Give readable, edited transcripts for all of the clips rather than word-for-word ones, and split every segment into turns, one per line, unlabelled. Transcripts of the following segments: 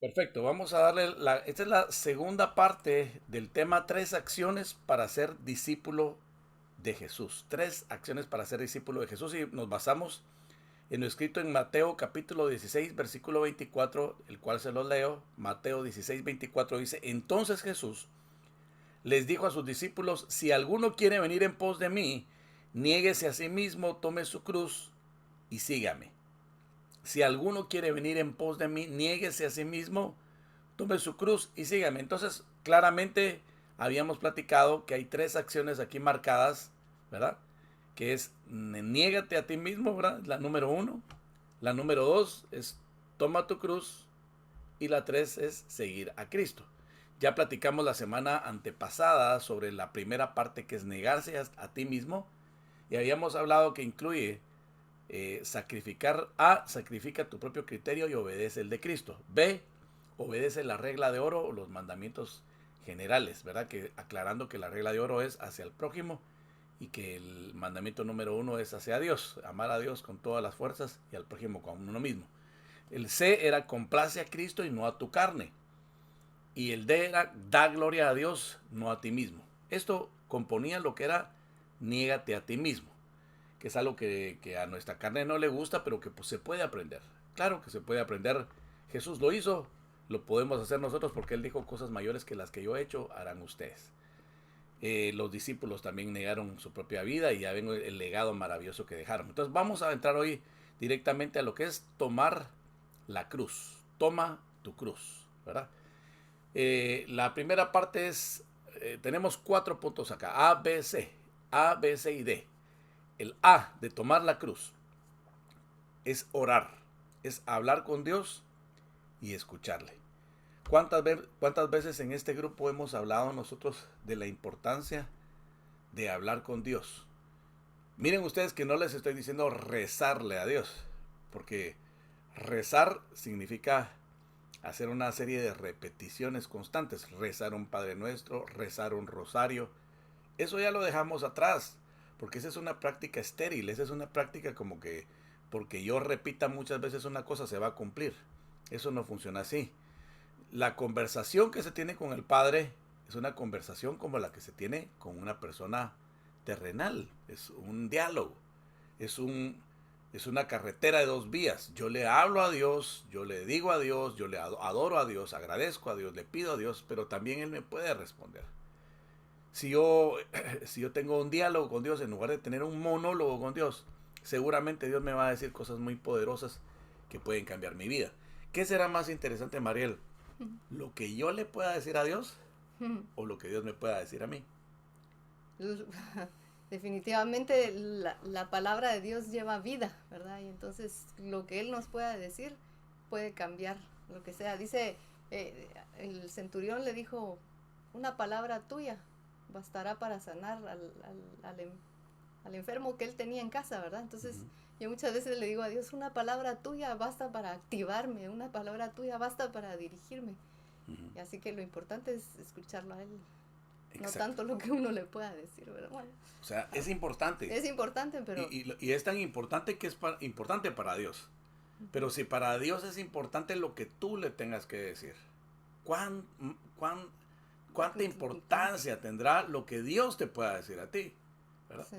Perfecto, vamos a darle esta es la segunda parte del tema tres acciones para ser discípulo de Jesús. Tres acciones para ser discípulo de Jesús y nos basamos en lo escrito en Mateo capítulo 16 versículo 24, el cual se los leo. Mateo 16, 24 dice, entonces Jesús les dijo a sus discípulos, si alguno quiere venir en pos de mí, niéguese a sí mismo, tome su cruz y sígame. Si alguno quiere venir en pos de mí, niéguese a sí mismo, tome su cruz y sígame. Entonces, claramente habíamos platicado que hay tres acciones aquí marcadas, ¿verdad? Que es niégate a ti mismo, ¿verdad? La número uno. La número dos es toma tu cruz. Y la tres es seguir a Cristo. Ya platicamos la semana antepasada sobre la primera parte que es negarse a ti mismo. Y habíamos hablado que incluye sacrificar A, sacrifica tu propio criterio y obedece el de Cristo. B, obedece la regla de oro o los mandamientos generales, ¿verdad? Que aclarando que la regla de oro es hacia el prójimo y que el mandamiento número uno es hacia Dios, amar a Dios con todas las fuerzas y al prójimo con uno mismo. El C era complace a Cristo y no a tu carne. Y el D era da gloria a Dios, no a ti mismo. Esto componía lo que era niégate a ti mismo, que es algo que a nuestra carne no le gusta, pero que pues, se puede aprender. Claro que se puede aprender. Jesús lo hizo, lo podemos hacer nosotros porque Él dijo cosas mayores que las que yo he hecho harán ustedes. Los discípulos también negaron su propia vida y ya ven el legado maravilloso que dejaron. Entonces vamos a entrar hoy directamente a lo que es tomar la cruz. Toma tu cruz, ¿verdad? La primera parte es, tenemos cuatro puntos acá, A, B, C, A, B, C y D. El A de tomar la cruz es orar, es hablar con Dios y escucharle. ¿Cuántas veces en este grupo hemos hablado nosotros de la importancia de hablar con Dios? Miren ustedes que no les estoy diciendo rezarle a Dios, porque rezar significa hacer una serie de repeticiones constantes, rezar un Padre Nuestro, rezar un rosario. Eso ya lo dejamos atrás, porque esa es una práctica estéril, esa es una práctica como que porque yo repita muchas veces una cosa se va a cumplir. Eso no funciona así. La conversación que se tiene con el Padre es una conversación como la que se tiene con una persona terrenal, es un diálogo, es un es una carretera de dos vías. Yo le hablo a Dios, yo le digo a Dios, yo le adoro a Dios, agradezco a Dios, le pido a Dios, pero también Él me puede responder. Si yo, si yo tengo un diálogo con Dios en lugar de tener un monólogo con Dios, seguramente Dios me va a decir cosas muy poderosas que pueden cambiar mi vida. ¿Qué será más interesante, Mariel? ¿Lo que yo le pueda decir a Dios o lo que Dios me pueda decir a mí?
Definitivamente la palabra de Dios lleva vida, ¿verdad? Y entonces lo que Él nos pueda decir puede cambiar lo que sea. Dice, el centurión le dijo, una palabra tuya bastará para sanar al enfermo que él tenía en casa, ¿verdad? Entonces
Ujú,
yo muchas veces le digo a Dios, una palabra tuya basta para activarme, una palabra tuya basta para dirigirme.
ujú.
Y así que lo importante es escucharlo a Él, no
Exacto.
tanto lo que uno le pueda decir, ¿verdad? Bueno,
O sea, es importante.
es importante, pero
Y es tan importante que es importante para Dios. Pero si para Dios es importante lo que tú le tengas que decir, ¿cuán, cuán, ¿cuánta
es significante.
importancia tendrá lo que Dios te pueda decir a ti? ¿Verdad?
Sí.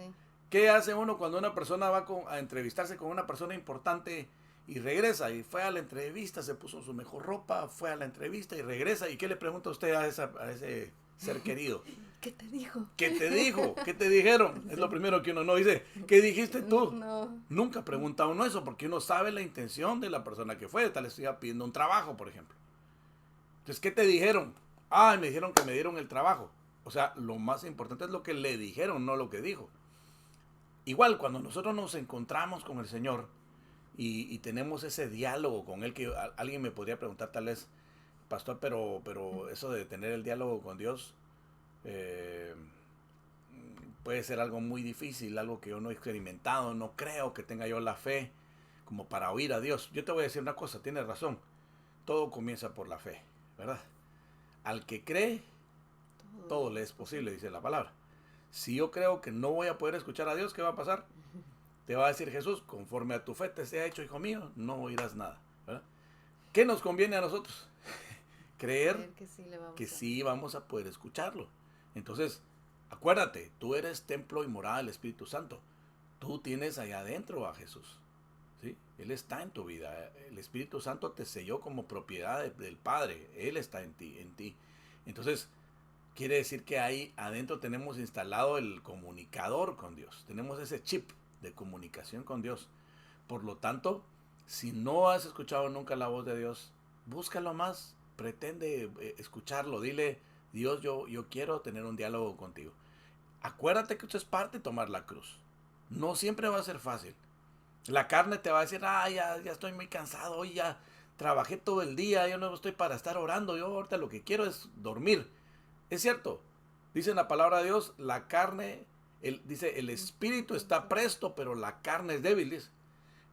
¿Qué hace uno cuando una persona va a entrevistarse con una persona importante y regresa? Y fue a la entrevista, se puso su mejor ropa, fue a la entrevista y regresa. ¿Y qué le pregunta usted a ese ser querido?
¿Qué te dijo?
¿Qué te dijo? ¿Qué te dijeron? Es lo
Sí.
primero que uno no dice. ¿Qué dijiste tú?
No.
Nunca pregunta uno eso porque uno sabe la intención de la persona que fue. Tal vez estoy pidiendo un trabajo, por ejemplo. Entonces, ¿qué te dijeron? Ah, me dijeron que me dieron el trabajo. O sea, lo más importante es lo que le dijeron, no lo que dijo. Igual, cuando nosotros nos encontramos con el Señor y tenemos ese diálogo con Él, que alguien me podría preguntar tal vez, pastor, pero eso de tener el diálogo con Dios, eh, puede ser algo muy difícil, algo que yo no he experimentado, no creo que tenga yo la fe como para oír a Dios. Yo te voy a decir una cosa, tienes razón, todo comienza por la fe, ¿verdad? Al que cree,
Todo
todo le
es
es posible,
posible.
dice la palabra. Si yo creo que no voy a poder escuchar a Dios, ¿qué va a pasar? Te va a decir Jesús, conforme a tu fe te sea hecho, hijo mío, no oirás nada, ¿verdad? ¿Qué nos conviene a nosotros? Creer
que
sí vamos a poder escucharlo. Entonces, acuérdate, tú eres templo y morada del Espíritu Santo. Tú tienes allá adentro a Jesús. ¿Sí? Él está en tu vida. El Espíritu Santo te selló como propiedad del Padre. Él está en ti. Entonces, quiere decir que ahí adentro tenemos instalado el comunicador con Dios. Tenemos ese chip de comunicación con Dios. Por lo tanto, si no has escuchado nunca la voz de Dios, búscalo más. Pretende escucharlo. Dile, Dios, yo quiero tener un diálogo contigo. Acuérdate que esto es parte de tomar la cruz. No siempre va a ser fácil. La carne te va a decir, ya estoy muy cansado, hoy ya trabajé todo el día, yo no estoy para estar orando, yo ahorita lo que quiero es dormir. Es cierto, dice en la palabra de Dios, la carne, dice, el espíritu está presto, pero la carne es débil, dice.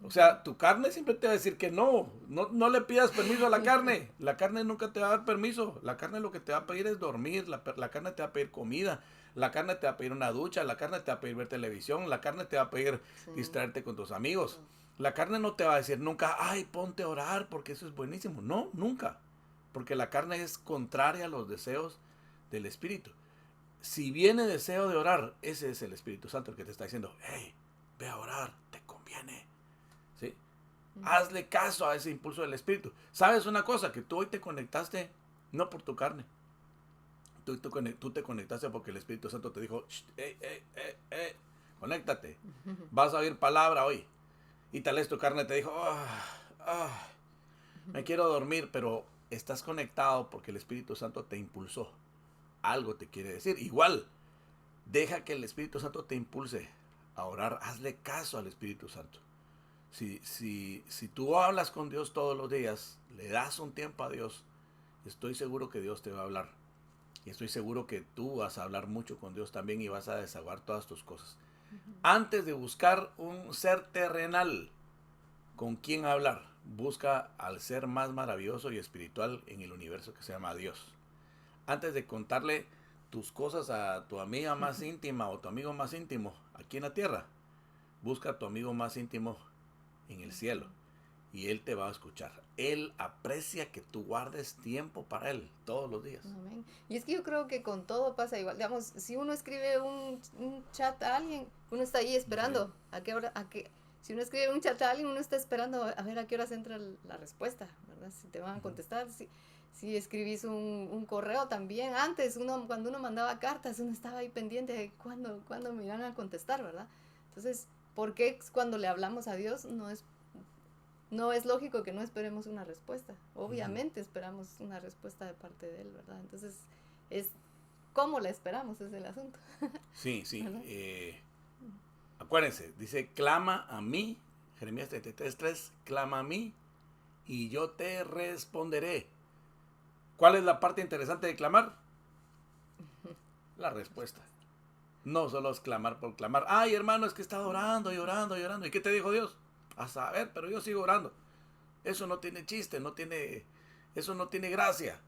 O sea, tu carne siempre te va a decir que no le pidas permiso a la carne nunca te va a dar permiso, la carne lo que te va a pedir es dormir, la carne te va a pedir comida, la carne te va a pedir una ducha, la carne te va a pedir ver televisión, la carne te va a pedir distraerte con tus amigos, la carne no te va a decir nunca, ponte a orar porque eso es buenísimo, no, nunca, porque la carne es contraria a los deseos del espíritu. Si viene deseo de orar, ese es el Espíritu Santo el que te está diciendo, ve a orar, te conviene. ¿Sí? Hazle caso a ese impulso del Espíritu. ¿Sabes una cosa? Que tú hoy te conectaste no por tu carne. Tú te conectaste porque el Espíritu Santo te dijo, conéctate. Vas a oír palabra hoy. Y tal vez tu carne te dijo, me quiero dormir, pero estás conectado porque el Espíritu Santo te impulsó. Algo te quiere decir. Igual, deja que el Espíritu Santo te impulse a orar. Hazle caso al Espíritu Santo. Si tú hablas con Dios todos los días, le das un tiempo a Dios, estoy seguro que Dios te va a hablar. Y estoy seguro que tú vas a hablar mucho con Dios también y vas a desahogar todas tus cosas. Antes de buscar un ser terrenal con quien hablar, busca al ser más maravilloso y espiritual en el universo que se llama Dios. Antes de contarle tus cosas a tu amiga más íntima o tu amigo más íntimo aquí en la tierra, busca a tu amigo más íntimo en el cielo y Él te va a escuchar. Él aprecia que tú guardes tiempo para Él todos los días.
Amén. Y es que yo creo que con todo pasa igual. Digamos, si uno escribe un chat a alguien, uno está ahí esperando. Sí. ¿A qué hora? Si uno escribe un chat a alguien, uno está esperando a ver a qué horas entra la respuesta, ¿verdad? Si te van a contestar. Si escribís un correo también, antes, cuando uno mandaba cartas, uno estaba ahí pendiente de cuándo me iban a contestar, ¿verdad? Entonces, ¿por qué cuando le hablamos a Dios no es lógico que no esperemos una respuesta? Obviamente esperamos una respuesta de parte de Él, ¿verdad? Entonces, es cómo la esperamos, es el asunto.
Sí. Acuérdense, dice, clama a mí, Jeremías 33:3, clama a mí y yo te responderé. ¿Cuál es la parte interesante de clamar? La respuesta. No solo es clamar por clamar. Ay, hermano, es que he estado orando. ¿Y qué te dijo Dios? A saber, pero yo sigo orando. Eso no tiene chiste, eso no tiene gracia.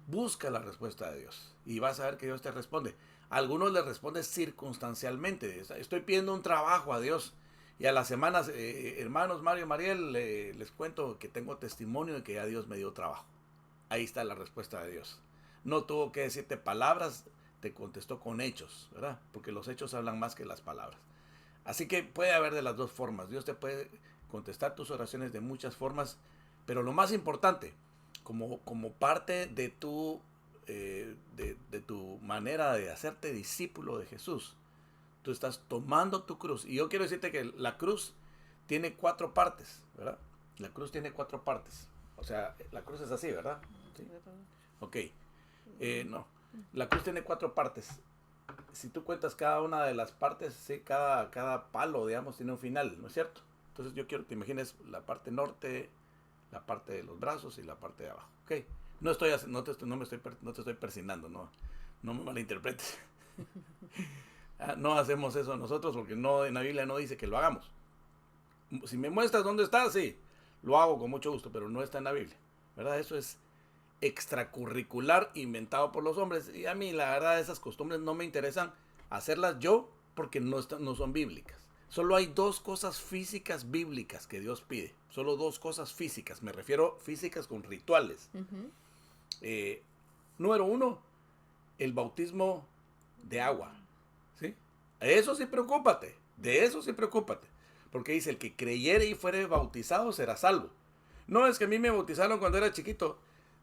Busca la respuesta de Dios y vas a ver que Dios te responde. A algunos les responde circunstancialmente. Estoy pidiendo un trabajo a Dios y a las semanas, hermanos Mario y Mariel, les cuento que tengo testimonio de que ya Dios me dio trabajo. Ahí está la respuesta de Dios. No tuvo que decirte palabras, te contestó con hechos, ¿verdad? Porque los hechos hablan más que las palabras. Así que puede haber de las dos formas. Dios te puede contestar tus oraciones de muchas formas, pero lo más importante, como parte de tu manera de hacerte discípulo de Jesús, tú estás tomando tu cruz. Y yo quiero decirte que la cruz tiene 4 partes, ¿verdad? La cruz tiene 4 partes. O sea, la cruz es así, ¿verdad? ¿Sí? Ok. No. La cruz tiene 4 partes. Si tú cuentas cada una de las partes, ¿sí? cada palo, digamos, tiene un final, ¿no es cierto? Entonces yo quiero que te imagines la parte norte, la parte de los brazos y la parte de abajo. ¿Ok? No te estoy persignando, no me malinterpretes. No hacemos eso nosotros porque no, en la Biblia no dice que lo hagamos. Si me muestras dónde está, sí, lo hago con mucho gusto, pero no está en la Biblia, ¿verdad? Eso es extracurricular inventado por los hombres y a mí la verdad esas costumbres no me interesan hacerlas yo porque no son bíblicas. Solo hay dos cosas físicas bíblicas que Dios pide. Solo dos cosas físicas. Me refiero físicas con rituales.
Ujú.
Número uno, el bautismo de agua. ¿Sí? Eso sí preocúpate. De eso sí preocúpate. Porque dice, el que creyere y fuere bautizado será salvo. No es que a mí me bautizaron cuando era chiquito.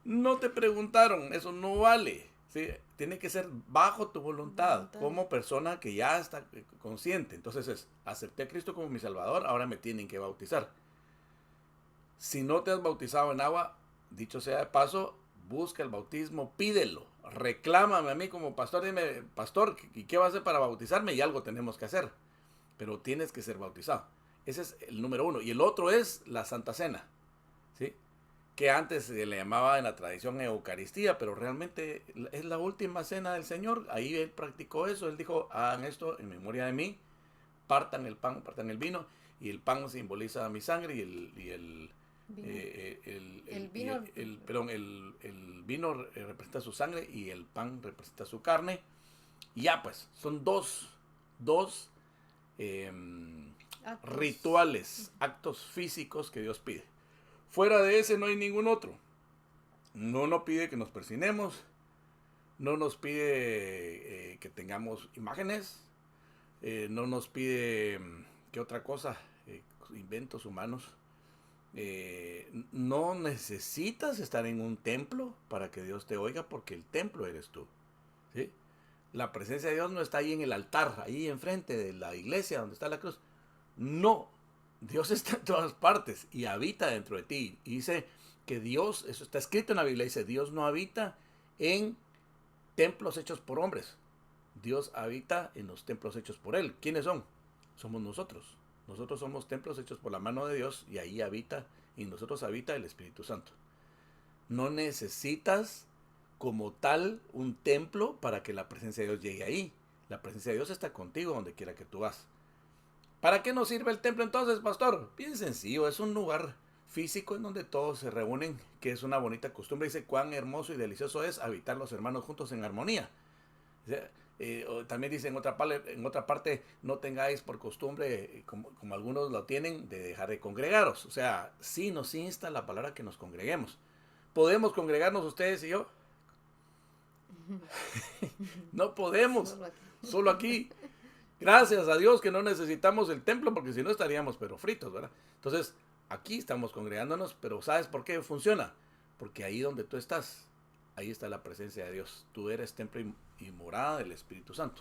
No te preguntaron. Eso no vale. ¿Sí? Tiene que ser bajo tu voluntad, como persona que ya está consciente. Entonces acepté a Cristo como mi Salvador, ahora me tienen que bautizar. Si no te has bautizado en agua, dicho sea de paso, busca el bautismo, pídelo, reclámame a mí como pastor, dime, pastor, ¿y qué va a hacer para bautizarme? Y algo tenemos que hacer, pero tienes que ser bautizado. Ese es el número uno. Y el otro es la Santa Cena, ¿sí? Que antes se le llamaba en la tradición Eucaristía, pero realmente es la última cena del Señor. Ahí él practicó eso, él dijo, hagan esto en memoria de mí, partan el pan, partan el vino, y el pan simboliza mi sangre el vino representa su sangre y el pan representa su carne. Y ya pues, son dos rituales, actos físicos que Dios pide. Fuera de ese no hay ningún otro. No nos pide que nos persinemos, no nos pide que tengamos imágenes, no nos pide, ¿qué otra cosa? Inventos humanos. No necesitas estar en un templo para que Dios te oiga, porque el templo eres tú, ¿sí? La presencia de Dios no está ahí en el altar, ahí enfrente de la iglesia donde está la cruz. No, Dios está en todas partes y habita dentro de ti. Y dice que Dios, eso está escrito en la Biblia, dice, Dios no habita en templos hechos por hombres. Dios habita en los templos hechos por Él. ¿Quiénes son? Somos nosotros. Nosotros somos templos hechos por la mano de Dios y ahí habita, y en nosotros habita el Espíritu Santo. No necesitas como tal un templo para que la presencia de Dios llegue ahí. La presencia de Dios está contigo donde quiera que tú vas. ¿Para qué nos sirve el templo entonces, pastor? Bien sencillo, es un lugar físico en donde todos se reúnen, que es una bonita costumbre. Dice cuán hermoso y delicioso es habitar los hermanos juntos en armonía. O sea, también dice en otra parte, no tengáis por costumbre, como algunos lo tienen, de dejar de congregaros. O sea, sí nos insta la palabra que nos congreguemos. ¿Podemos congregarnos ustedes y yo? No podemos, solo aquí. Gracias a Dios que no necesitamos el templo, porque si no estaríamos pero fritos, ¿verdad? Entonces, aquí estamos congregándonos, pero ¿sabes por qué funciona? Porque ahí donde tú estás, ahí está la presencia de Dios. Tú eres templo y morada del Espíritu Santo.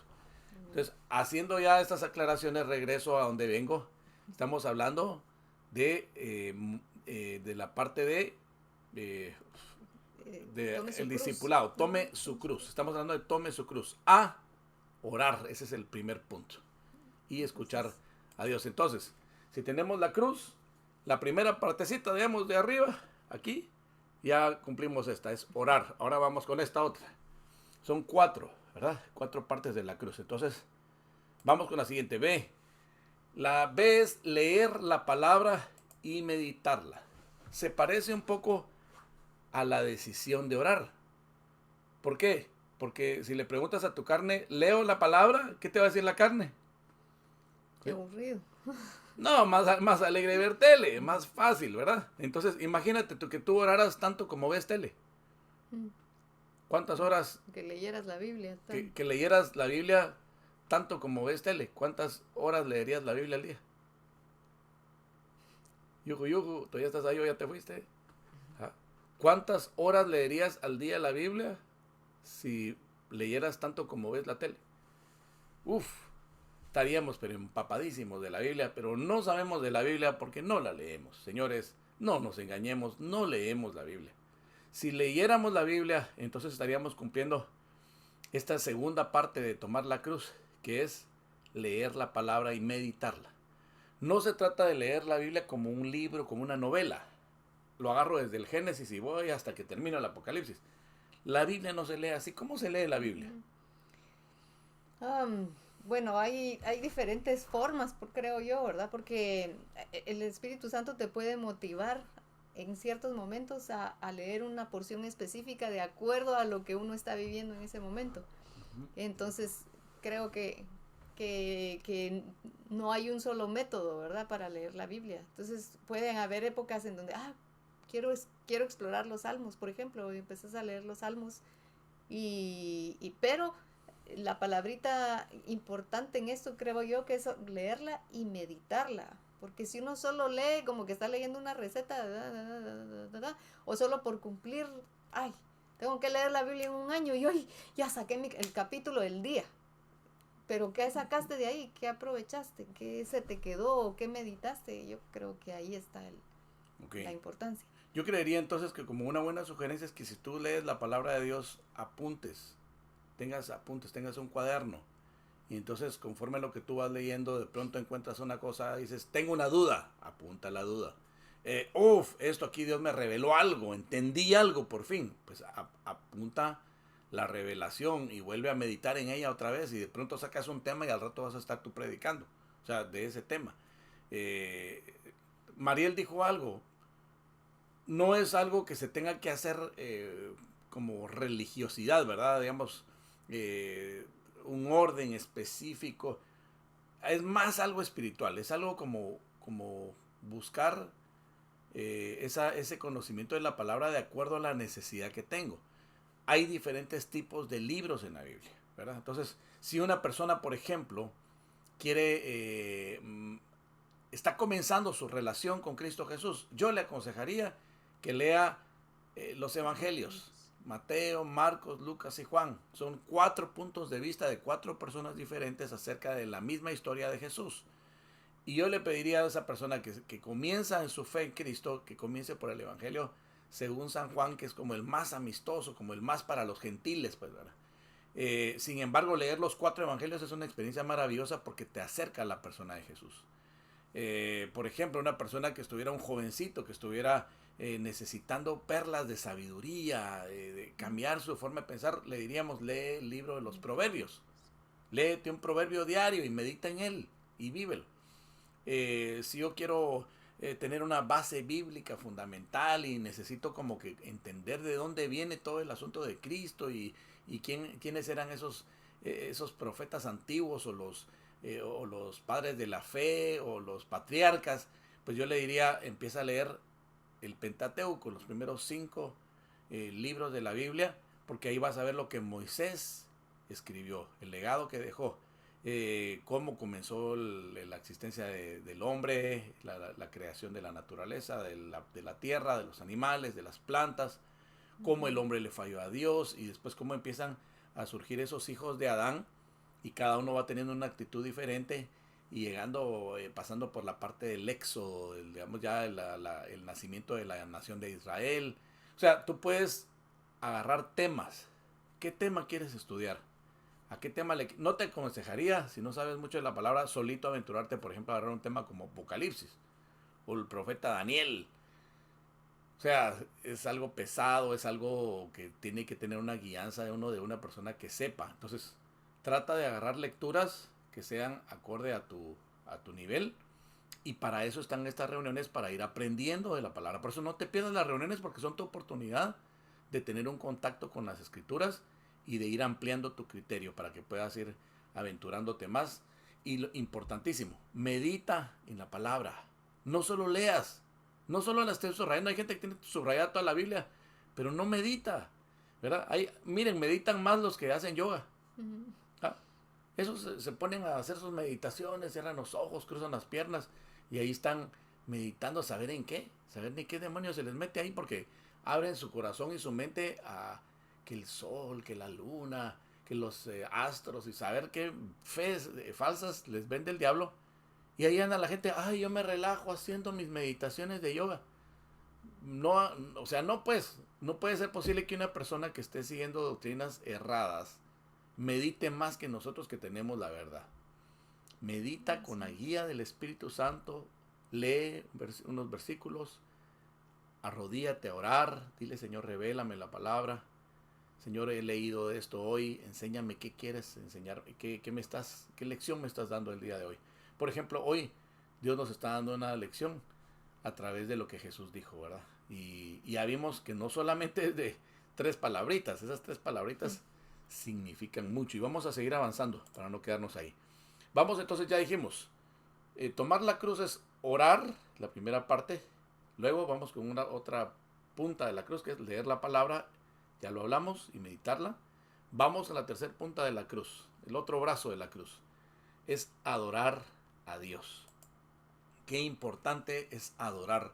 Entonces, haciendo ya estas aclaraciones, regreso a donde vengo. Estamos hablando de la parte de el discipulado. Tome su cruz. Estamos hablando de tome su cruz. A orar, ese es el primer punto. Y escuchar a Dios. Entonces, si tenemos la cruz, la primera partecita, digamos, de arriba, aquí, ya cumplimos esta, es orar. Ahora vamos con esta otra. Son 4, ¿verdad? 4 partes de la cruz. Entonces, vamos con la siguiente. B. La B es leer la palabra y meditarla. Se parece un poco a la decisión de orar. ¿Por qué? Porque si le preguntas a tu carne, ¿leo la palabra? ¿Qué te va a decir la carne?
Qué aburrido.
No, más alegre ver tele, más fácil, ¿verdad? Entonces, imagínate que tú oraras tanto como ves tele. ¿Cuántas horas?
Que leyeras la Biblia.
Que leyeras la Biblia tanto como ves tele. ¿Cuántas horas leerías la Biblia al día? Yuju, ¿todavía estás ahí o ya te fuiste? ¿Cuántas horas leerías al día la Biblia si leyeras tanto como ves la tele? Estaríamos pero empapadísimos de la Biblia, pero no sabemos de la Biblia porque no la leemos. Señores, no nos engañemos, no leemos la Biblia. Si leyéramos la Biblia, entonces estaríamos cumpliendo esta segunda parte de tomar la cruz, que es leer la palabra y meditarla. No se trata de leer la Biblia como un libro, como una novela. Lo agarro desde el Génesis y voy hasta que termino el Apocalipsis. La Biblia no se lee así. ¿Cómo se lee la Biblia?
Bueno, hay diferentes formas, creo yo, ¿verdad? Porque el Espíritu Santo te puede motivar en ciertos momentos a leer una porción específica de acuerdo a lo que uno está viviendo en ese momento. Entonces, creo que que no hay un solo método, ¿verdad? Para leer la Biblia. Entonces pueden haber épocas en donde, quiero explorar los salmos, por ejemplo, y empezás a leer los salmos, pero la palabrita importante en esto creo yo que es leerla y meditarla. Porque si uno solo lee como que está leyendo una receta, o solo por cumplir, tengo que leer la Biblia en un año y hoy ya saqué el capítulo del día. Pero ¿qué sacaste de ahí? ¿Qué aprovechaste? ¿Qué se te quedó? ¿Qué meditaste? Yo creo que ahí está la importancia.
Yo creería entonces que como una buena sugerencia es que si tú lees la palabra de Dios, tengas un cuaderno. Y entonces conforme a lo que tú vas leyendo, de pronto encuentras una cosa, dices, tengo una duda, apunta la duda. Esto aquí Dios me reveló algo, entendí algo por fin. Pues apunta la revelación y vuelve a meditar en ella otra vez y de pronto sacas un tema y al rato vas a estar tú predicando, o sea, de ese tema. Mariel dijo algo, no es algo que se tenga que hacer como religiosidad, ¿verdad? Digamos, un orden específico. Es más algo espiritual, es algo como buscar ese conocimiento de la palabra de acuerdo a la necesidad que tengo. Hay diferentes tipos de libros en la Biblia, ¿verdad? Entonces, si una persona, por ejemplo, está comenzando su relación con Cristo Jesús, yo le aconsejaría que lea los evangelios, Mateo, Marcos, Lucas y Juan. Son 4 puntos de vista de 4 personas diferentes acerca de la misma historia de Jesús. Y yo le pediría a esa persona que comienza en su fe en Cristo, que comience por el evangelio según San Juan, que es como el más amistoso, como el más para los gentiles, pues, ¿verdad? Sin embargo, leer los 4 evangelios es una experiencia maravillosa porque te acerca a la persona de Jesús. Por ejemplo, una persona que estuviera, un jovencito que estuviera necesitando perlas de sabiduría, de cambiar su forma de pensar, le diríamos, lee el libro de los proverbios. Léete un proverbio diario y medita en él y vívelo. Si yo quiero tener una base bíblica fundamental y necesito como que entender de dónde viene todo el asunto de Cristo y quiénes eran esos profetas antiguos o los padres de la fe o los patriarcas, pues yo le diría, empieza a leer el Pentateuco, los primeros 5 libros de la Biblia, porque ahí vas a ver lo que Moisés escribió, el legado que dejó. Cómo comenzó la existencia del hombre, la creación de la naturaleza, de la tierra, de los animales, de las plantas, cómo el hombre le falló a Dios y después cómo empiezan a surgir esos hijos de Adán y cada uno va teniendo una actitud diferente y llegando, pasando por la parte del éxodo, digamos ya el nacimiento de la nación de Israel. O sea, tú puedes agarrar temas. ¿Qué tema quieres estudiar? ¿A qué tema no te aconsejaría, si no sabes mucho de la palabra, solito aventurarte, por ejemplo, a agarrar un tema como Apocalipsis o el profeta Daniel? O sea, es algo pesado, es algo que tiene que tener una guianza de una persona que sepa. Entonces, trata de agarrar lecturas que sean acorde a tu nivel. Y para eso están estas reuniones, para ir aprendiendo de la palabra. Por eso no te pierdas las reuniones porque son tu oportunidad de tener un contacto con las escrituras y de ir ampliando tu criterio para que puedas ir aventurándote más. Y lo importantísimo, medita en la palabra. No solo leas, no solo la estés subrayando. Hay gente que tiene subrayada toda la Biblia, pero no medita, ¿verdad? Miren, meditan más los que hacen yoga. Uh-huh. Esos se ponen a hacer sus meditaciones, cierran los ojos, cruzan las piernas y ahí están meditando, saber en qué demonios se les mete ahí, porque abren su corazón y su mente a que el sol, que la luna, que los astros y saber qué fees falsas les vende el diablo. Y ahí anda la gente, yo me relajo haciendo mis meditaciones de yoga. No, o sea, no puede ser posible que una persona que esté siguiendo doctrinas erradas medite más que nosotros que tenemos la verdad. Medita con la guía del Espíritu Santo, lee unos versículos, arrodíate a orar, dile, Señor, revélame la palabra. Señor, he leído esto hoy, enséñame qué quieres enseñar, qué lección me estás dando el día de hoy. Por ejemplo, hoy Dios nos está dando una lección a través de lo que Jesús dijo, ¿verdad? Y ya vimos que no solamente es de 3 palabritas, esas 3 palabritas significan mucho y vamos a seguir avanzando para no quedarnos ahí. Vamos entonces, ya dijimos, tomar la cruz es orar, la primera parte. Luego vamos con una otra punta de la cruz, que es leer la palabra, ya lo hablamos, y meditarla. Vamos a la tercera punta de la cruz, el otro brazo de la cruz, es adorar a Dios. Qué importante es adorar.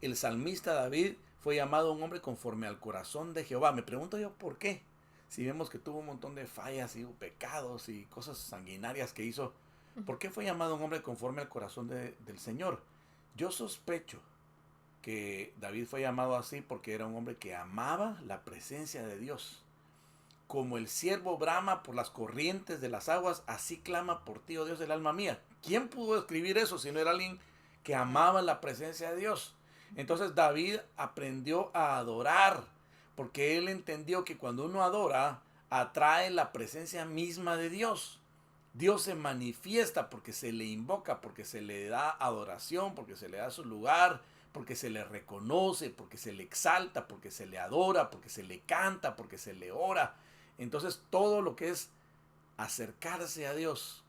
El salmista David fue llamado un hombre conforme al corazón de Jehová. Me pregunto yo por qué. Si vemos que tuvo un montón de fallas y pecados y cosas sanguinarias que hizo, ¿por qué fue llamado un hombre conforme al corazón del Señor? Yo sospecho que David fue llamado así porque era un hombre que amaba la presencia de Dios. Como el siervo brama por las corrientes de las aguas, así clama por ti, oh Dios del alma mía. ¿Quién pudo escribir eso si no era alguien que amaba la presencia de Dios? Entonces David aprendió a adorar, porque él entendió que cuando uno adora, atrae la presencia misma de Dios. Dios se manifiesta porque se le invoca, porque se le da adoración, porque se le da su lugar, porque se le reconoce, porque se le exalta, porque se le adora, porque se le canta, porque se le ora. Entonces todo lo que es acercarse a Dios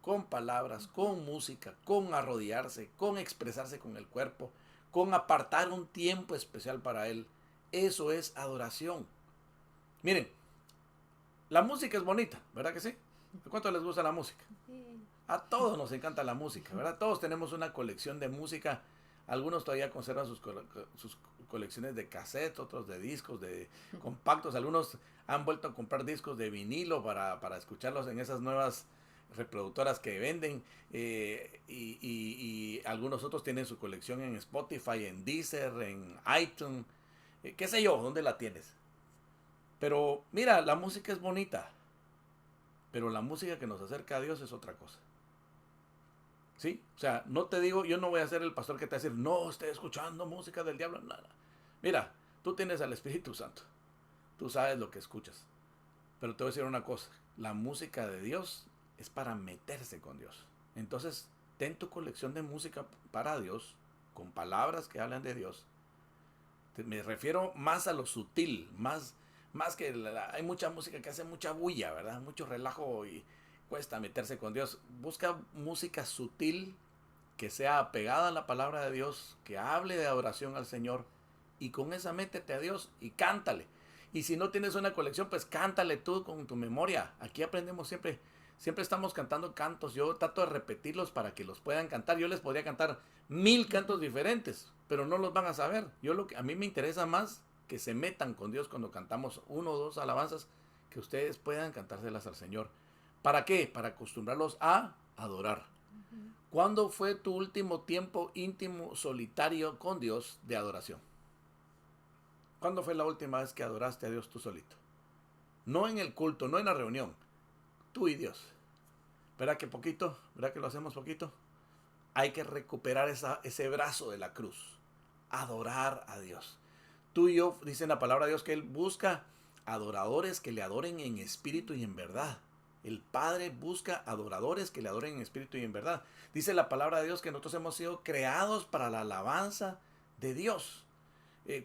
con palabras, con música, con arrodillarse, con expresarse con el cuerpo, con apartar un tiempo especial para Él, eso es adoración. Miren, la música es bonita, ¿verdad que sí? ¿A cuánto les gusta la música? A todos nos encanta la música, ¿verdad? Todos tenemos una colección de música. Algunos todavía conservan sus colecciones de cassettes, otros de discos, de compactos. Algunos han vuelto a comprar discos de vinilo para escucharlos en esas nuevas reproductoras que venden. Y algunos otros tienen su colección en Spotify, en Deezer, en iTunes. Qué sé yo, ¿dónde la tienes? Pero mira, la música es bonita. Pero la música que nos acerca a Dios es otra cosa. ¿Sí? O sea, no te digo, yo no voy a ser el pastor que te va a decir, no, esté escuchando música del diablo, nada. Mira, tú tienes al Espíritu Santo. Tú sabes lo que escuchas. Pero te voy a decir una cosa, la música de Dios es para meterse con Dios. Entonces, ten tu colección de música para Dios, con palabras que hablan de Dios. Me refiero más a lo sutil, más que hay mucha música que hace mucha bulla, ¿verdad? Mucho relajo y cuesta meterse con Dios. Busca música sutil que sea apegada a la palabra de Dios, que hable de adoración al Señor, y con esa métete a Dios y cántale. Y si no tienes una colección, pues cántale tú con tu memoria. Aquí aprendemos siempre estamos cantando cantos. Yo trato de repetirlos para que los puedan cantar. Yo les podría cantar 1000 cantos diferentes, pero no los van a saber. A mí me interesa más que se metan con Dios cuando cantamos 1 o 2 alabanzas, que ustedes puedan cantárselas al Señor. ¿Para qué? Para acostumbrarlos a adorar. ¿Cuándo fue tu último tiempo íntimo, solitario con Dios de adoración? ¿Cuándo fue la última vez que adoraste a Dios tú solito? No en el culto, no en la reunión. Tú y Dios. ¿Verdad que poquito? ¿Verdad que lo hacemos poquito? Hay que recuperar ese brazo de la cruz. Adorar a Dios. Tú y yo, dice la palabra de Dios, que Él busca adoradores que le adoren en espíritu y en verdad. El Padre busca adoradores que le adoren en espíritu y en verdad. Dice la palabra de Dios que nosotros hemos sido creados para la alabanza de Dios.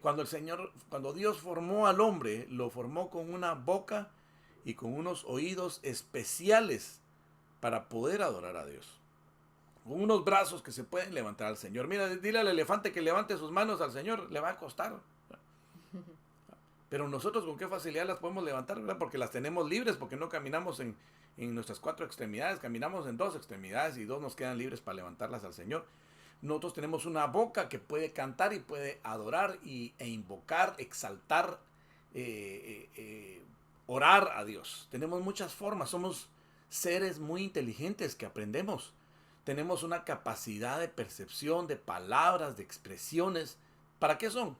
Cuando Dios formó al hombre, lo formó con una boca y con unos oídos especiales para poder adorar a Dios. Con unos brazos que se pueden levantar al Señor. Mira, dile al elefante que levante sus manos al Señor, le va a costar. Pero nosotros con qué facilidad las podemos levantar, ¿verdad? Porque las tenemos libres, porque no caminamos en nuestras 4 extremidades, caminamos en 2 extremidades y 2 nos quedan libres para levantarlas al Señor. Nosotros tenemos una boca que puede cantar y puede adorar e invocar, exaltar, orar a Dios. Tenemos muchas formas, somos seres muy inteligentes que aprendemos. Tenemos una capacidad de percepción, de palabras, de expresiones. ¿Para qué son?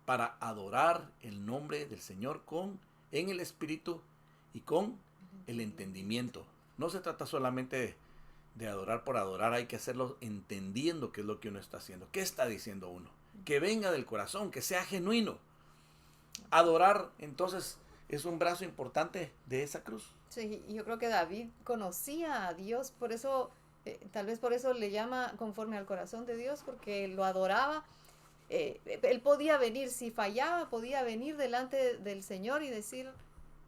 Para adorar el nombre del Señor en el espíritu y con el entendimiento. No se trata solamente de adorar por adorar, hay que hacerlo entendiendo qué es lo que uno está haciendo, qué está diciendo uno, que venga del corazón, que sea genuino. Adorar, entonces, es un brazo importante de esa cruz.
Sí, yo creo que David conocía a Dios, por eso, tal vez por eso le llama conforme al corazón de Dios, porque lo adoraba. Él podía venir, si fallaba, podía venir delante del Señor y decir,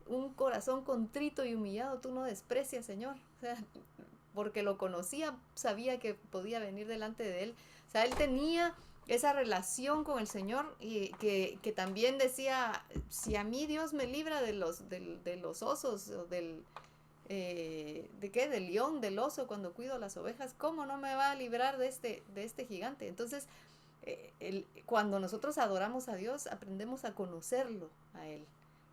un corazón contrito y humillado, tú no desprecias, Señor. O sea, porque lo conocía, sabía que podía venir delante de él. O sea, él tenía esa relación con el Señor y que también decía, si a mí Dios me libra de los osos o ¿de qué? Del león, del oso cuando cuido las ovejas, ¿cómo no me va a librar de este gigante? Entonces, cuando nosotros adoramos a Dios, aprendemos a conocerlo a Él.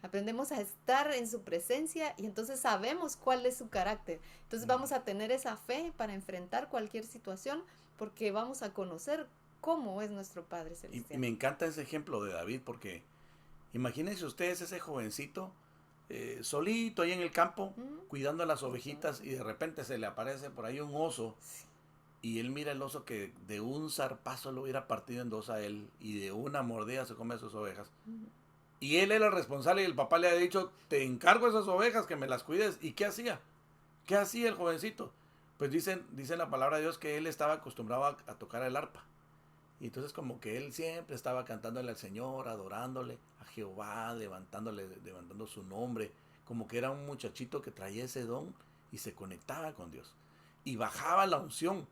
Aprendemos a estar en su presencia y entonces sabemos cuál es su carácter. Entonces vamos a tener esa fe para enfrentar cualquier situación porque vamos a conocer cómo es nuestro Padre
Y
Celestial.
me encanta ese ejemplo de David porque imagínense ustedes ese jovencito solito ahí en el campo cuidando a las ovejitas y de repente se le aparece por ahí un oso y él mira el oso que de un zarpazo lo hubiera partido en dos a él y de una mordida se come a sus ovejas. Y él era el responsable y el papá le ha dicho, te encargo esas ovejas que me las cuides. ¿Y qué hacía? ¿Qué hacía el jovencito? Pues dicen la palabra de Dios que él estaba acostumbrado a tocar el arpa. Y entonces como que él siempre estaba cantándole al Señor, adorándole a Jehová, levantando su nombre. Como que era un muchachito que traía ese don y se conectaba con Dios. Y bajaba la unción,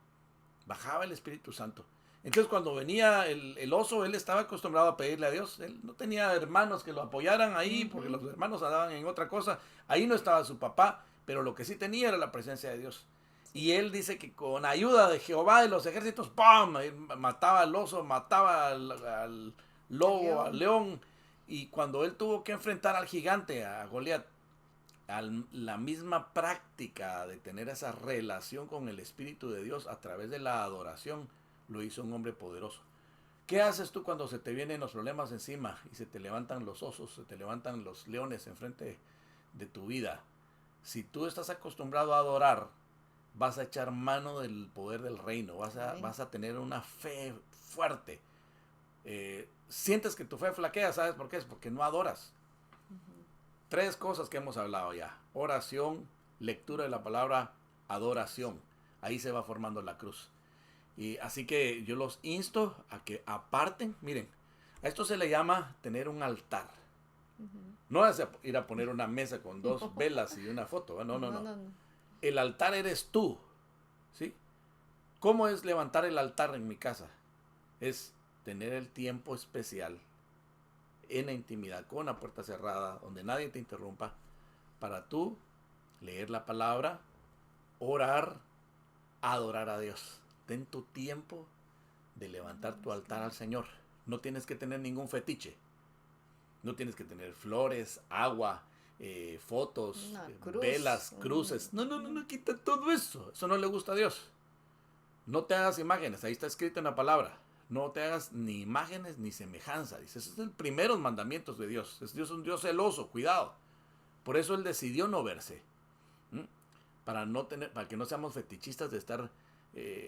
bajaba el Espíritu Santo. Entonces cuando venía el oso, él estaba acostumbrado a pedirle a Dios. Él no tenía hermanos que lo apoyaran ahí, porque los hermanos andaban en otra cosa. Ahí no estaba su papá, pero lo que sí tenía era la presencia de Dios. Y él dice que con ayuda de Jehová de los ejércitos, ¡pam! Él mataba al oso, mataba al lobo, al león. Y cuando él tuvo que enfrentar al gigante, a Goliat, la misma práctica de tener esa relación con el Espíritu de Dios a través de la adoración, lo hizo un hombre poderoso. ¿Qué haces tú cuando se te vienen los problemas encima y se te levantan los osos, se te levantan los leones enfrente de tu vida? Si tú estás acostumbrado a adorar, vas a echar mano del poder del reino, vas a tener una fe fuerte. Sientes que tu fe flaquea, ¿sabes por qué? Es porque no adoras. Tres cosas que hemos hablado ya: oración, lectura de la palabra, adoración. Ahí se va formando la cruz. Y así que yo los insto a que aparten. Miren, a esto se le llama tener un altar. No es ir a poner una mesa con dos velas y una foto. No. El altar eres tú, ¿sí? ¿Cómo es levantar el altar en mi casa? Es tener el tiempo especial en la intimidad, con la puerta cerrada, donde nadie te interrumpa, para tú leer la palabra, orar, adorar a Dios. Ten tu tiempo de levantar tu altar al Señor. No tienes que tener ningún fetiche. No tienes que tener flores, agua, fotos, velas, cruces. No, quita todo eso. Eso no le gusta a Dios. No te hagas imágenes. Ahí está escrito en la palabra. No te hagas ni imágenes ni semejanza. Dice, ese es el primero mandamientos de Dios. Dios es un Dios celoso, cuidado. Por eso Él decidió no verse. Para que no seamos fetichistas de estar...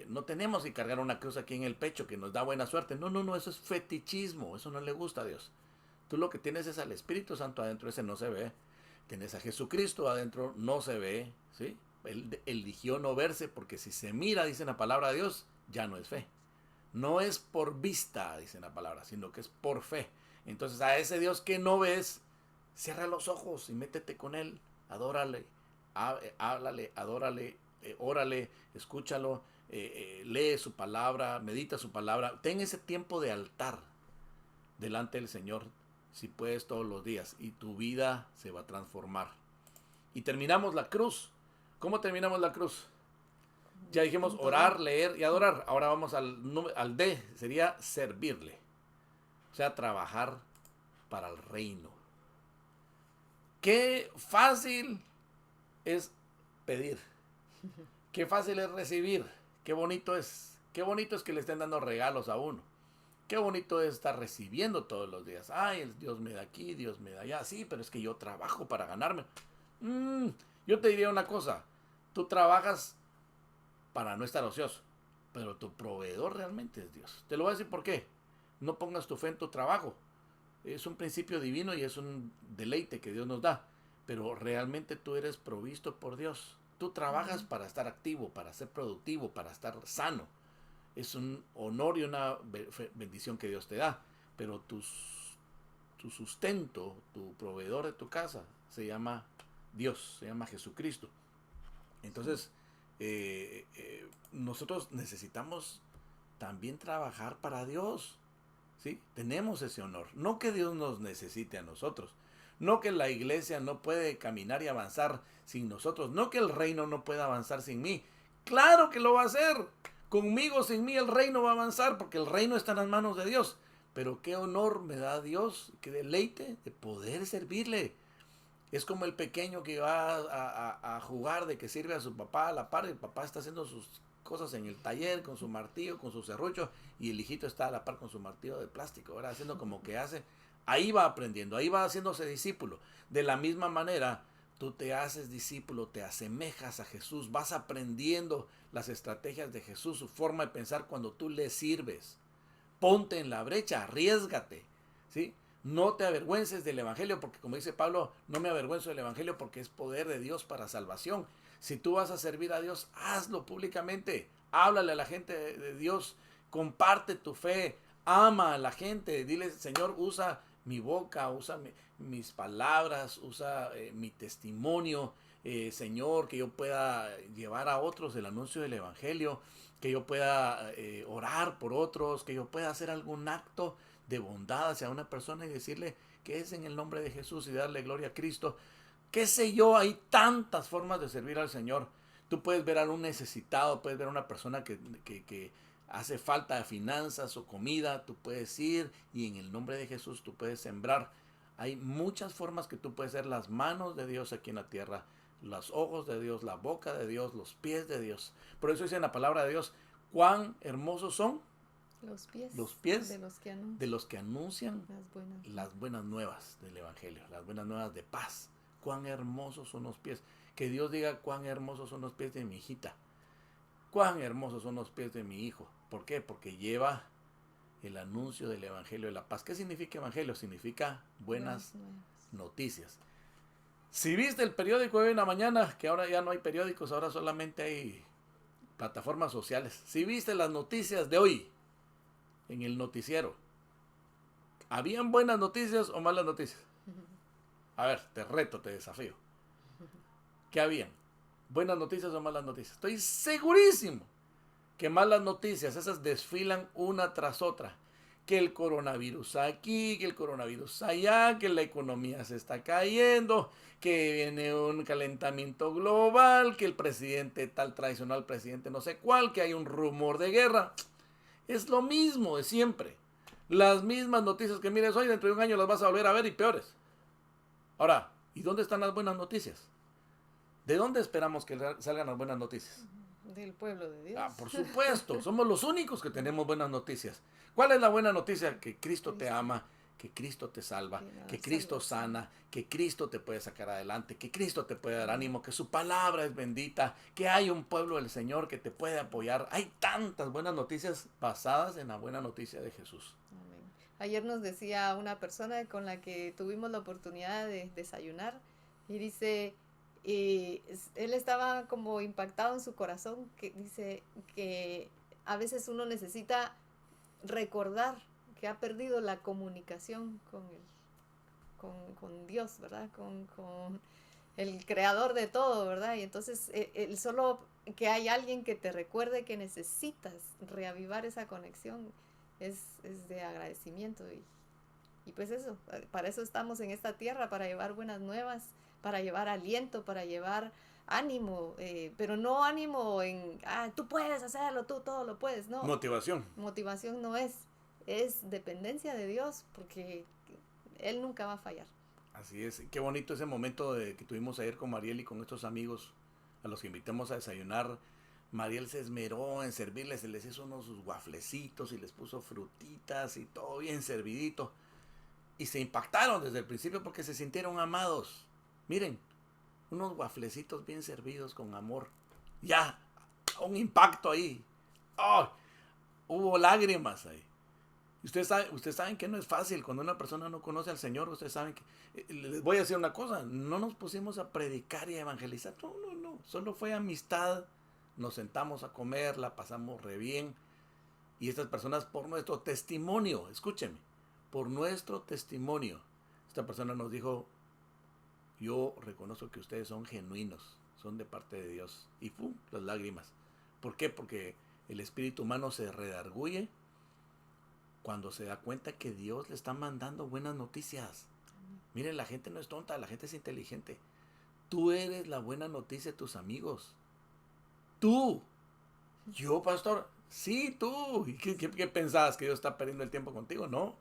no tenemos que cargar una cruz aquí en el pecho que nos da buena suerte. No, eso es fetichismo. Eso no le gusta a Dios. Tú lo que tienes es al Espíritu Santo adentro, ese no se ve. Tienes a Jesucristo adentro, no se ve. ¿Sí? Él eligió no verse porque si se mira, dice la palabra de Dios, ya no es fe. No es por vista, dice la palabra, sino que es por fe. Entonces a ese Dios que no ves, cierra los ojos y métete con Él. Adórale, háblale, adórale, órale, escúchalo, lee su palabra, medita su palabra. Ten ese tiempo de altar delante del Señor, si puedes, todos los días, y tu vida se va a transformar. Y terminamos la cruz. ¿Cómo terminamos la cruz? Ya dijimos orar, leer y adorar. Ahora vamos al D, sería servirle. O sea, trabajar para el reino. Qué fácil es pedir. Qué fácil es recibir. Qué bonito es. Qué bonito es que le estén dando regalos a uno. Qué bonito es estar recibiendo todos los días. Ay, Dios me da aquí, Dios me da allá. Sí, pero es que yo trabajo para ganarme. Yo te diría una cosa. Tú trabajas para no estar ocioso, pero tu proveedor realmente es Dios. Te lo voy a decir por qué. No pongas tu fe en tu trabajo. Es un principio divino y es un deleite que Dios nos da, pero realmente tú eres provisto por Dios. Tú trabajas para estar activo, para ser productivo, para estar sano. Es un honor y una bendición que Dios te da, pero tu sustento, tu proveedor de tu casa se llama Dios, se llama Jesucristo. Entonces, nosotros necesitamos también trabajar para Dios, ¿sí? Tenemos ese honor. No que Dios nos necesite a nosotros. No que la iglesia no puede caminar y avanzar sin nosotros. No que el reino no pueda avanzar sin mí. Claro que lo va a hacer. Conmigo, sin mí, el reino va a avanzar porque el reino está en las manos de Dios. Pero qué honor me da Dios, qué deleite de poder servirle. Es como el pequeño que va a jugar, de que sirve a su papá a la par. El papá está haciendo sus cosas en el taller con su martillo, con su serrucho, y el hijito está a la par con su martillo de plástico, ¿verdad? Haciendo como que hace. Ahí va aprendiendo, ahí va haciéndose discípulo. De la misma manera, tú te haces discípulo, te asemejas a Jesús, vas aprendiendo las estrategias de Jesús, su forma de pensar cuando tú le sirves. Ponte en la brecha, arriésgate, ¿sí? No te avergüences del evangelio, porque como dice Pablo, no me avergüenzo del evangelio porque es poder de Dios para salvación. Si tú vas a servir a Dios, hazlo públicamente. Háblale a la gente de Dios, comparte tu fe, ama a la gente, dile, Señor, usa mi boca, usa mis palabras, usa mi testimonio, Señor, que yo pueda llevar a otros el anuncio del evangelio, que yo pueda orar por otros, que yo pueda hacer algún acto de bondad hacia una persona y decirle que es en el nombre de Jesús y darle gloria a Cristo. Qué sé yo, hay tantas formas de servir al Señor. Tú puedes ver a un necesitado, puedes ver a una persona que hace falta de finanzas o comida, tú puedes ir y en el nombre de Jesús tú puedes sembrar. Hay muchas formas que tú puedes ser las manos de Dios aquí en la tierra, los ojos de Dios, la boca de Dios, los pies de Dios. Por eso dice en la palabra de Dios, cuán hermosos son
los
pies
de los que
anuncian
las
buenas nuevas del Evangelio, las buenas nuevas de paz. Cuán hermosos son los pies. Que Dios diga cuán hermosos son los pies de mi hijita. Cuán hermosos son los pies de mi hijo. ¿Por qué? Porque lleva el anuncio del Evangelio de la paz. ¿Qué significa Evangelio? Significa buenas noticias. Si viste el periódico de hoy en la mañana, que ahora ya no hay periódicos, ahora solamente hay plataformas sociales. Si viste las noticias de hoy en el noticiero, ¿habían buenas noticias o malas noticias? A ver, te reto, te desafío. ¿Qué habían? ¿Buenas noticias o malas noticias? Estoy segurísimo que malas noticias, esas desfilan una tras otra. Que el coronavirus aquí, que el coronavirus allá, que la economía se está cayendo, que viene un calentamiento global, que el presidente tal traicionó al presidente no sé cuál, que hay un rumor de guerra. Es lo mismo de siempre. Las mismas noticias que mires hoy, dentro de un año las vas a volver a ver y peores. Ahora, ¿y dónde están las buenas noticias? ¿De dónde esperamos que salgan las buenas noticias?
Del pueblo de Dios.
Por supuesto, somos los únicos que tenemos buenas noticias. ¿Cuál es la buena noticia? Que Cristo te ama, que Cristo te salva, que Cristo sana, que Cristo te puede sacar adelante, que Cristo te puede dar ánimo, que su palabra es bendita, que hay un pueblo del Señor que te puede apoyar. Hay tantas buenas noticias basadas en la buena noticia de Jesús.
Amén. Ayer nos decía una persona con la que tuvimos la oportunidad de desayunar y dice, él estaba como impactado en su corazón, que dice que a veces uno necesita recordar que ha perdido la comunicación con Dios, ¿verdad? Con el creador de todo, ¿verdad? Y entonces el solo que hay alguien que te recuerde que necesitas reavivar esa conexión es de agradecimiento y pues eso, para eso estamos en esta tierra, para llevar buenas nuevas, para llevar aliento, para llevar ánimo, pero no ánimo en, tú puedes hacerlo, tú todo lo puedes, no.
Motivación.
Motivación no es dependencia de Dios, porque Él nunca va a fallar.
Así es, qué bonito ese momento que tuvimos ayer con Mariel y con estos amigos a los que invitamos a desayunar. Mariel se esmeró en servirles, se les hizo unos sus guaflecitos y les puso frutitas y todo bien servidito. Y se impactaron desde el principio porque se sintieron amados. Miren, unos guaflecitos bien servidos con amor. Ya, un impacto ahí. ¡Oh! Hubo lágrimas ahí. Ustedes saben que no es fácil cuando una persona no conoce al Señor. Ustedes saben que, les voy a decir una cosa, no nos pusimos a predicar y a evangelizar. No. Solo fue amistad. Nos sentamos a comer, la pasamos re bien. Y estas personas, por nuestro testimonio, escúchenme, por nuestro testimonio, esta persona nos dijo, yo reconozco que ustedes son genuinos, son de parte de Dios. Y ¡pum! Las lágrimas. ¿Por qué? Porque el espíritu humano se redarguye cuando se da cuenta que Dios le está mandando buenas noticias. Miren, la gente no es tonta, la gente es inteligente. Tú eres la buena noticia de tus amigos. Tú. Yo, pastor. Sí, tú. ¿Y qué pensabas? ¿Que Dios está perdiendo el tiempo contigo? No.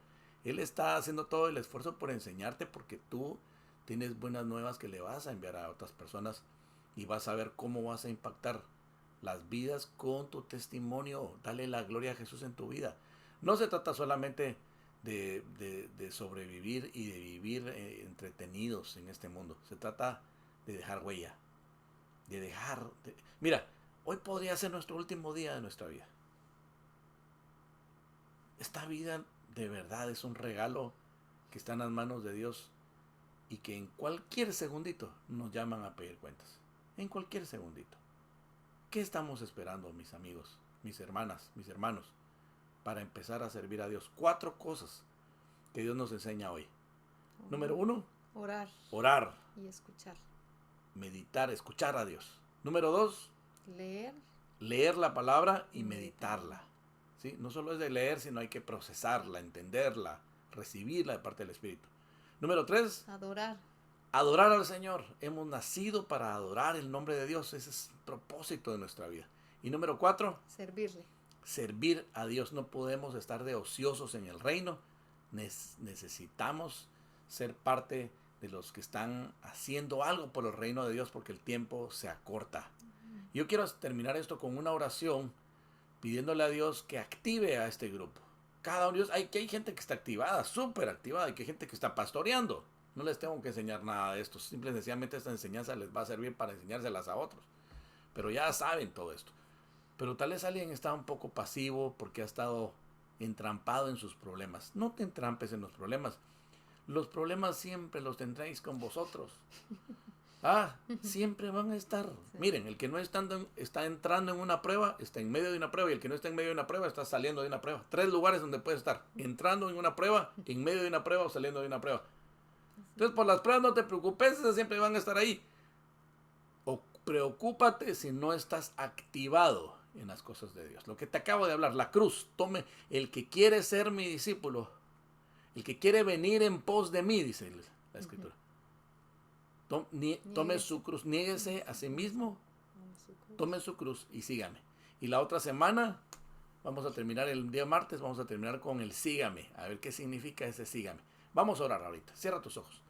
Él está haciendo todo el esfuerzo por enseñarte porque tú tienes buenas nuevas que le vas a enviar a otras personas y vas a ver cómo vas a impactar las vidas con tu testimonio. Dale la gloria a Jesús en tu vida. No se trata solamente de sobrevivir y de vivir entretenidos en este mundo. Se trata de dejar huella. Mira, hoy podría ser nuestro último día de nuestra vida. Esta vida de verdad es un regalo que está en las manos de Dios y que en cualquier segundito nos llaman a pedir cuentas. En cualquier segundito. ¿Qué estamos esperando, mis amigos, mis hermanas, mis hermanos, para empezar a servir a Dios? 4 cosas que Dios nos enseña hoy. Número 1, orar.
Y escuchar.
Meditar, escuchar a Dios. Número 2, leer la palabra y meditarla. ¿Sí? No solo es de leer, sino hay que procesarla, entenderla, recibirla de parte del Espíritu. Número 3, adorar al Señor. Hemos nacido para adorar el nombre de Dios. Ese es el propósito de nuestra vida. Y número 4, servir a Dios. No podemos estar de ociosos en el reino. Necesitamos ser parte de los que están haciendo algo por el reino de Dios porque el tiempo se acorta. Yo quiero terminar esto con una oración pidiéndole a Dios que active a este grupo. Cada uno de ellos, hay gente que está activada, súper activada, y que hay gente que está pastoreando. No les tengo que enseñar nada de esto. Simple y sencillamente esta enseñanza les va a servir para enseñárselas a otros. Pero ya saben todo esto. Pero tal vez alguien está un poco pasivo porque ha estado entrampado en sus problemas. No te entrampes en los problemas. Los problemas siempre los tendréis con vosotros. Siempre van a estar. Sí. Miren, el que no está entrando en una prueba, está en medio de una prueba, y el que no está en medio de una prueba, está saliendo de una prueba. 3 lugares donde puede estar: entrando en una prueba, en medio de una prueba o saliendo de una prueba. Entonces, por las pruebas no te preocupes, esas siempre van a estar ahí. O preocúpate si no estás activado en las cosas de Dios. Lo que te acabo de hablar, la cruz. Tome el que quiere ser mi discípulo, el que quiere venir en pos de mí, dice la Escritura. Tome su cruz, niéguese a sí mismo, tome su cruz y sígame. Y la otra semana, vamos a terminar el día martes, vamos a terminar con el sígame, a ver qué significa ese sígame. Vamos a orar ahorita, cierra tus ojos.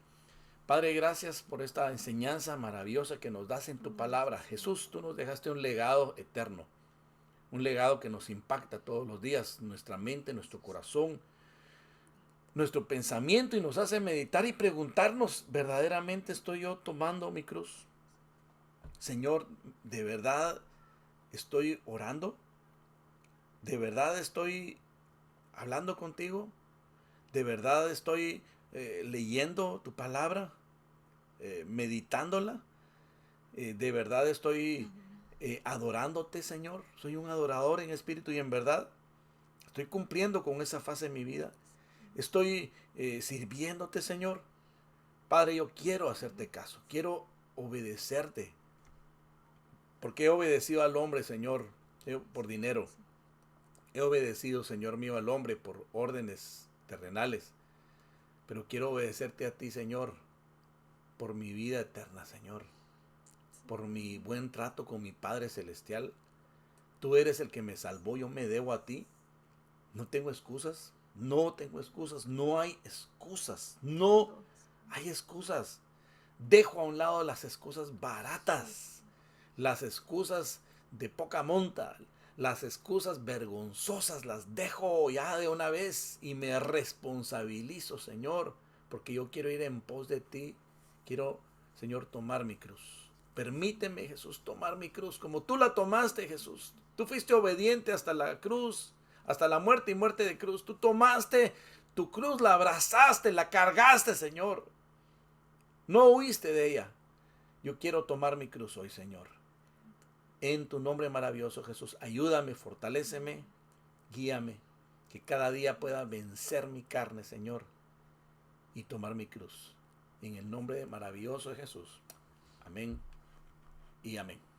Padre, gracias por esta enseñanza maravillosa que nos das en tu palabra. Jesús, tú nos dejaste un legado eterno, un legado que nos impacta todos los días, nuestra mente, nuestro corazón, nuestro pensamiento, y nos hace meditar y preguntarnos: ¿verdaderamente estoy yo tomando mi cruz? Señor, ¿de verdad estoy orando? ¿De verdad estoy hablando contigo? ¿De verdad estoy leyendo tu palabra? ¿Meditándola? ¿De verdad estoy adorándote, Señor? ¿Soy un adorador en espíritu y en verdad? ¿Estoy cumpliendo con esa fase de mi vida? ¿Estoy sirviéndote, Señor? Padre, yo quiero hacerte caso, quiero obedecerte, porque he obedecido al hombre, Señor, por dinero. He obedecido, Señor mío, al hombre por órdenes terrenales, pero quiero obedecerte a ti, Señor, por mi vida eterna, Señor, por mi buen trato con mi Padre Celestial. Tú eres el que me salvó, yo me debo a ti. No tengo excusas. No tengo excusas, no hay excusas, no hay excusas. Dejo a un lado las excusas baratas, las excusas de poca monta, las excusas vergonzosas, las dejo ya de una vez y me responsabilizo, Señor, porque yo quiero ir en pos de ti. Quiero, Señor, tomar mi cruz. Permíteme, Jesús, tomar mi cruz como tú la tomaste, Jesús. Tú fuiste obediente hasta la cruz, hasta la muerte y muerte de cruz. Tú tomaste tu cruz, la abrazaste, la cargaste, Señor. No huiste de ella. Yo quiero tomar mi cruz hoy, Señor. En tu nombre maravilloso, Jesús, ayúdame, fortaléceme, guíame, que cada día pueda vencer mi carne, Señor, y tomar mi cruz. En el nombre maravilloso de Jesús. Amén y amén.